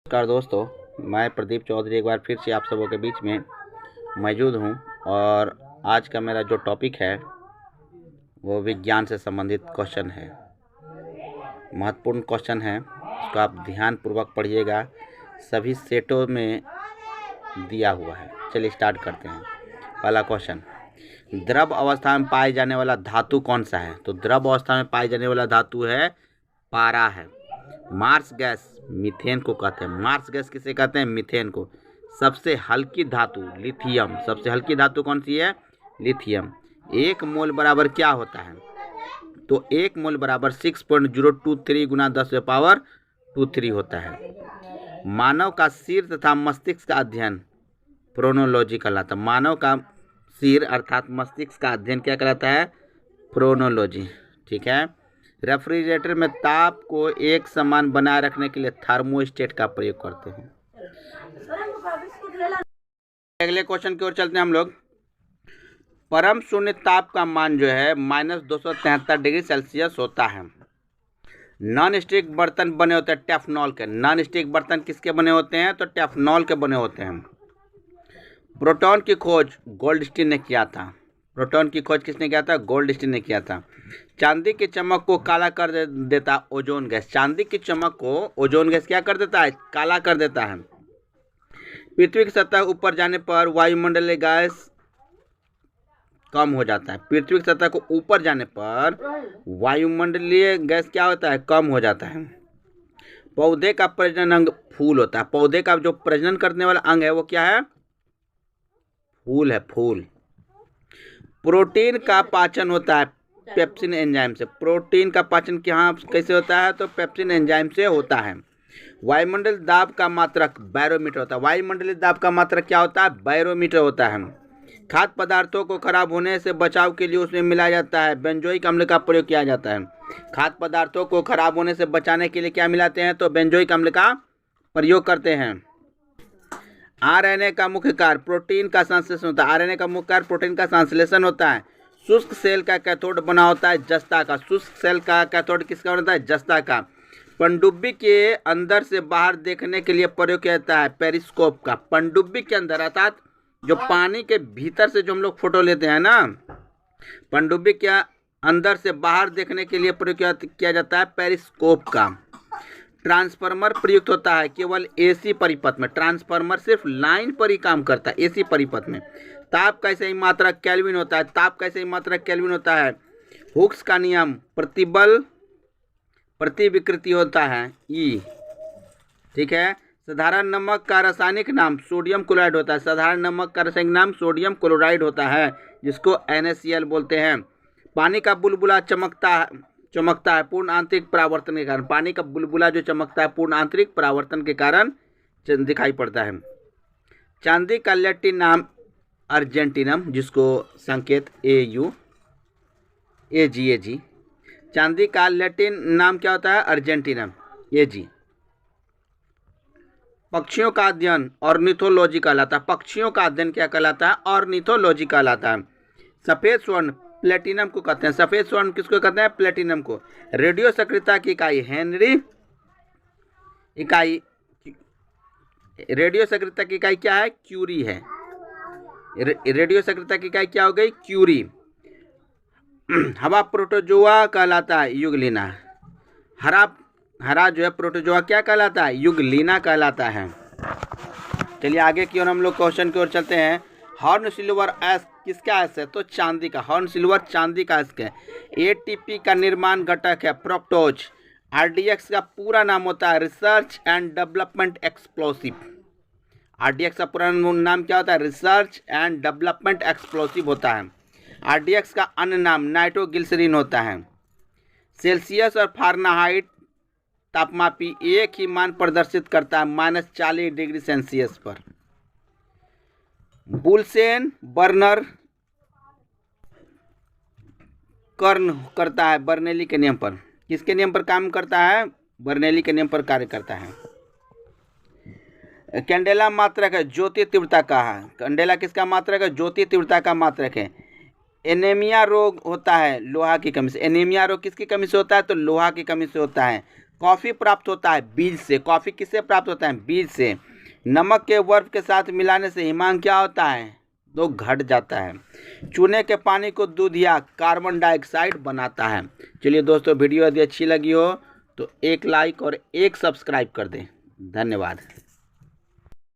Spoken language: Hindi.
नमस्कार दोस्तों, मैं प्रदीप चौधरी एक बार फिर से आप सबों के बीच में मौजूद हूं और आज का मेरा जो टॉपिक है वो विज्ञान से संबंधित क्वेश्चन है। महत्वपूर्ण क्वेश्चन है, इसको आप ध्यानपूर्वक पढ़िएगा। सभी सेटों में दिया हुआ है। चलिए स्टार्ट करते हैं। पहला क्वेश्चन, द्रव अवस्था में पाए जाने वाला धातु कौन सा है? तो द्रव अवस्था में पाए जाने वाला धातु है पारा है। मार्स गैस मीथेन को कहते हैं। मार्स गैस किसे कहते हैं? मीथेन को। सबसे हल्की धातु लिथियम। सबसे हल्की धातु कौन सी है? लिथियम। 1 मोल बराबर क्या होता है? तो 1 मोल बराबर 6.023 गुना 10⁻⁻³ होता है। मानव का सिर तथा मस्तिष्क का अध्ययन प्रोनोलॉजी कहलाता है। मानव का सिर अर्थात मस्तिष्क का अध्ययन क्या कहलाता है? प्रोनोलॉजी। ठीक है। रेफ्रिजरेटर में ताप को एक समान बनाए रखने के लिए थर्मोस्टेट का प्रयोग करते हैं। अगले क्वेश्चन की ओर चलते हैं हम लोग। परम शून्य ताप का मान जो है -273 डिग्री सेल्सियस होता है। नॉन स्टिक बर्तन बने होते हैं टेफनॉल के। नॉन स्टिक बर्तन किसके बने होते हैं? तो टेफनॉल के बने होते हैं। प्रोटॉन की खोज गोल्डस्टीन ने किया था। प्रोटॉन की खोज किसने किया था? गोल्डस्टीन ने किया था। चांदी की चमक को काला कर देता ओजोन गैस। चांदी की चमक को ओजोन गैस क्या कर देता है? काला कर देता है। पृथ्वी की सतह ऊपर जाने पर वायुमंडलीय गैस कम हो जाता है। पृथ्वी की सतह को ऊपर जाने पर वायुमंडलीय गैस क्या होता है? कम हो जाता है। पौधे का प्रजनन अंग फूल होता है। पौधे का जो प्रजनन करने वाला अंग है वो क्या है? फूल है, फूल। प्रोटीन का पाचन होता है पेप्सिन एंजाइम से। प्रोटीन का पाचन यहाँ कैसे होता है? तो पेप्सिन एंजाइम से होता है। वायुमंडल दाब का मात्रक बैरोमीटर होता है। वायुमंडलीय दाब का मात्रक क्या होता है? बैरोमीटर होता है। खाद्य पदार्थों को खराब होने से बचाव के लिए उसमें मिलाया जाता है बेंजोइक अम्ल का प्रयोग किया जाता है। खाद्य पदार्थों को खराब होने से बचाने के लिए क्या मिलाते हैं? तो बेंजोइक अम्ल का प्रयोग करते हैं। आरएनए का मुख्य कार्य प्रोटीन का संश्लेषण होता है। आरएनए का मुख्य कार्य प्रोटीन का संश्लेषण होता है। शुष्क सेल का कैथोड बना होता है जस्ता का। शुष्क सेल का कैथोड किसका होता है? जस्ता का। पनडुब्बी के अंदर से बाहर देखने के लिए प्रयोग किया जाता है पेरिस्कोप का। पनडुब्बी के अंदर अर्थात जो पानी के भीतर से जो हम लोग फोटो लेते हैं ना, पनडुब्बी के अंदर से बाहर देखने के लिए प्रयोग किया जाता है पेरिस्कोप का। ट्रांसफार्मर प्रयुक्त होता है केवल एसी परिपथ में। ट्रांसफार्मर सिर्फ लाइन पर ही काम करता है, एसी परिपथ में। ताप का सही मात्रक केल्विन होता है। ताप का सही मात्रक केल्विन होता है। हुक्स का नियम प्रतिबल प्रतिविकृति होता है ई। ठीक है। साधारण नमक का रासायनिक नाम सोडियम क्लोराइड होता है। साधारण नमक का रासायनिक नाम सोडियम क्लोराइड होता है, जिसको NaCl बोलते हैं। पानी का बुलबुला चमकता है पूर्ण आंतरिक परावर्तन के कारण। पानी का बुलबुला जो चमकता है पूर्ण आंतरिक परावर्तन के कारण दिखाई पड़ता है। चांदी का लैटिन नाम अर्जेंटिनम, जिसको संकेत AG। चांदी का लैटिन नाम क्या होता है? अर्जेंटिनम, AG। पक्षियों का अध्ययन ऑर्निथोलॉजी कहलाता है। पक्षियों का अध्ययन क्या कहलाता है? ऑर्निथोलॉजी कहलाता है। सफेद स्वर्ण प्लेटिनम को कहते हैं। सफेद स्वर्ण किसको कहते हैं? प्लेटिनम को। रेडियो सक्रियता की इकाई हेनरी इकाई। रेडियो सक्रियता की इकाई क्या है? क्यूरी है। रेडियो सक्रियता की इकाई क्या हो गई? क्यूरी। हवा प्रोटोजोआ कहलाता है युगलीना। हरा जो है प्रोटोजोआ क्या कहलाता है? युगलीना कहलाता है। चलिए आगे की ओर हम लोग क्वेश्चन की ओर चलते हैं। हॉर्न सिल्वर एस किसका एस है? तो चांदी का। हॉर्न सिल्वर चांदी का एस है। ATP का निर्माण घटक है फ्रक्टोज। RDX का पूरा नाम होता है research and development explosive. RDX का पूरा नाम क्या होता है? रिसर्च एंड डेवलपमेंट एक्सप्लोसिव होता है। RDX का अन्य नाम नाइट्रोग्लिसरीन होता है। सेल्सियस और फारेनहाइट तापमापी एक ही मान प्रदर्शित करता है -40 डिग्री सेल्सियस पर। बुल्सेन बर्नर कर्न करता है बर्नौली के नियम पर। किसके नियम पर काम करता है? बर्नौली के नियम पर कार्य करता है। कैंडेला मात्रक है ज्योति तीव्रता का है। कैंडेला किसका मात्रक है? ज्योति तीव्रता का मात्रक है। एनीमिया रोग होता है लोहा की कमी से। एनीमिया रोग किसकी कमी से होता है? तो लोहा की कमी से होता है। कॉफ़ी प्राप्त होता है बीज से। कॉफ़ी किससे प्राप्त होता है? बीज से। नमक के बर्फ के साथ मिलाने से हिमांक क्या होता है? तो घट जाता है। चूने के पानी को दूध या कार्बन डाइऑक्साइड बनाता है। चलिए दोस्तों, वीडियो यदि अच्छी लगी हो तो एक लाइक और एक सब्सक्राइब कर दें। धन्यवाद।